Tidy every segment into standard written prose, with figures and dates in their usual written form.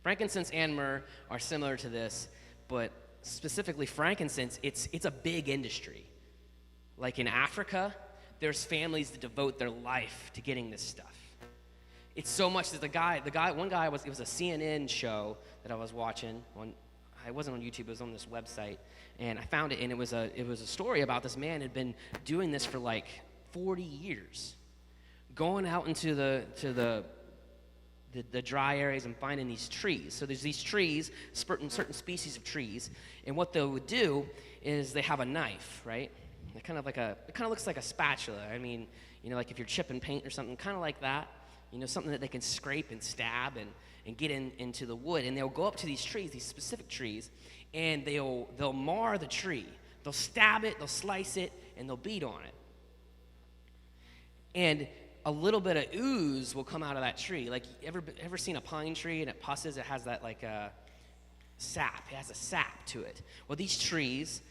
Frankincense and myrrh are similar to this, but specifically frankincense, it's a big industry. Like in Africa, there's families that devote their life to getting this stuff. It's so much that it was a CNN show that I was watching on. It wasn't on YouTube, it was on this website, and I found it, and it was a story about this man had been doing this for like 40 years, going out into the dry areas and finding these trees. So there's these trees, certain species of trees, and what they would do is they have a knife, right? It kind of looks like a spatula. I mean, like if you're chipping paint or something, kind of like that. Something that they can scrape and stab and get into the wood. And they'll go up to these trees, these specific trees, and they'll mar the tree. They'll stab it, they'll slice it, and they'll beat on it. And a little bit of ooze will come out of that tree. Like, ever seen a pine tree and it pusses? It has that sap. It has a sap to it. Well, these trees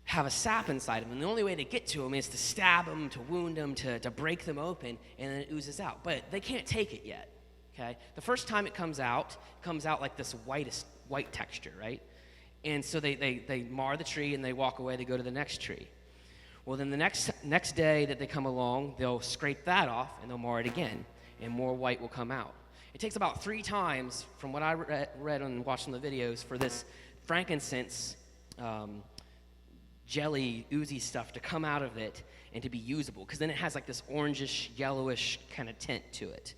have a sap inside them, and the only way to get to them is to stab them, to wound them, to break them open, and then it oozes out. But they can't take it yet, okay? The first time it comes out like this white texture, right? And so they mar the tree, and they walk away, they go to the next tree. Well, then the next day that they come along, they'll scrape that off, and they'll mar it again, and more white will come out. It takes about 3 times, from what I read and watching the videos, for this frankincense jelly, oozy stuff to come out of it and to be usable, because then it has like this orangish, yellowish kind of tint to it.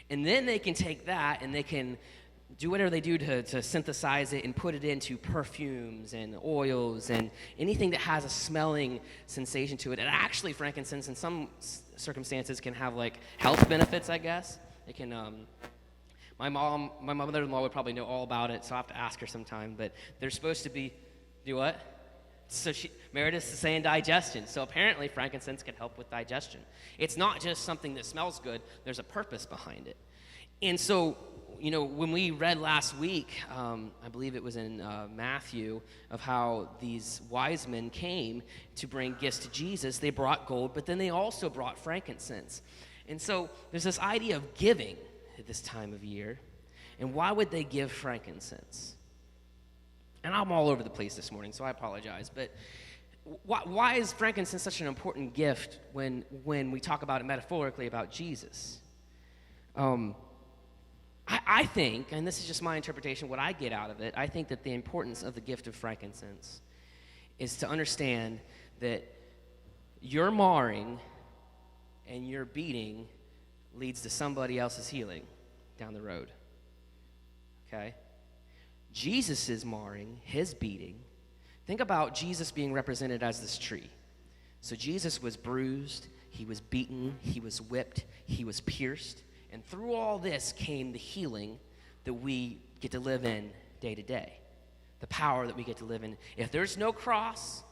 And then they can take that and they can do whatever they do to synthesize it and put it into perfumes and oils and anything that has a smelling sensation to it. And actually, frankincense in some circumstances can have like health benefits, I guess. It can, my mother-in-law would probably know all about it, so I'll have to ask her sometime, but they're supposed to be, do what? So Meredith is saying digestion. So apparently frankincense can help with digestion. It's not just something that smells good. There's a purpose behind it. And so, when we read last week, I believe it was in Matthew, of how these wise men came to bring gifts to Jesus. They brought gold, but then they also brought frankincense. And so there's this idea of giving at this time of year. And why would they give frankincense? And I'm all over the place this morning, so I apologize. But why is frankincense such an important gift when we talk about it metaphorically about Jesus? I think, and this is just my interpretation, what I get out of it, I think that the importance of the gift of frankincense is to understand that your marring and your beating leads to somebody else's healing down the road. Okay? Jesus' marring, his beating. Think about Jesus being represented as this tree. So Jesus was bruised, he was beaten, he was whipped, he was pierced, and through all this came the healing that we get to live in day to day, the power that we get to live in. If there's no cross,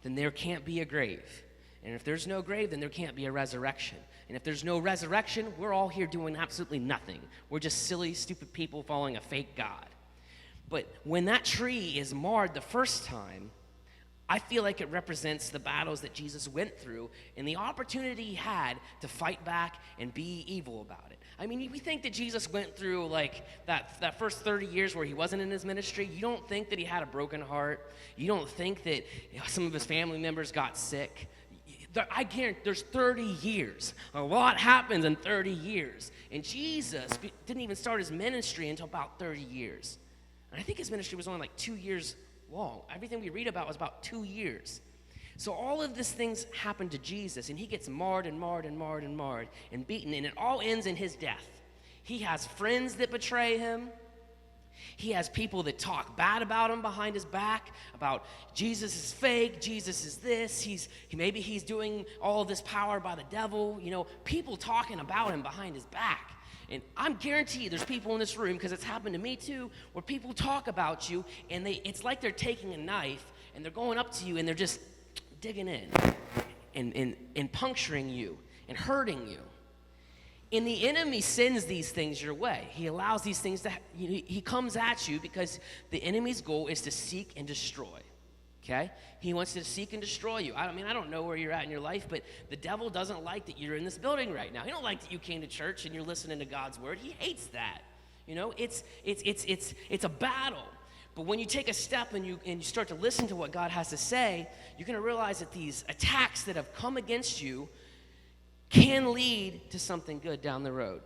then there can't be a grave. And if there's no grave, then there can't be a resurrection. And if there's no resurrection, we're all here doing absolutely nothing. We're just silly, stupid people following a fake God. But when that tree is marred the first time, I feel like it represents the battles that Jesus went through and the opportunity he had to fight back and be evil about it. I mean, we think that Jesus went through like that first 30 years where he wasn't in his ministry. You don't think that he had a broken heart. You don't think that some of his family members got sick. I guarantee there's 30 years. A lot happens in 30 years. And Jesus didn't even start his ministry until about 30 years. And I think his ministry was only like 2 years long. Everything we read about was about 2 years. So all of these things happen to Jesus, and he gets marred and marred and marred and marred and beaten, and it all ends in his death. He has friends that betray him. He has people that talk bad about him behind his back, about Jesus is fake, Jesus is this, maybe he's doing all of this power by the devil. People talking about him behind his back. And I'm guaranteed there's people in this room, because it's happened to me too, where people talk about you, and it's like they're taking a knife, and they're going up to you, and they're just digging in and puncturing you and hurting you. And the enemy sends these things your way. He allows these things he comes at you because the enemy's goal is to seek and destroy. Okay? He wants to seek and destroy you. I don't know where you're at in your life, but the devil doesn't like that you're in this building right now. He don't like that you came to church and you're listening to God's word. He hates that. It's a battle. But when you take a step and you start to listen to what God has to say, you're going to realize that these attacks that have come against you can lead to something good down the road.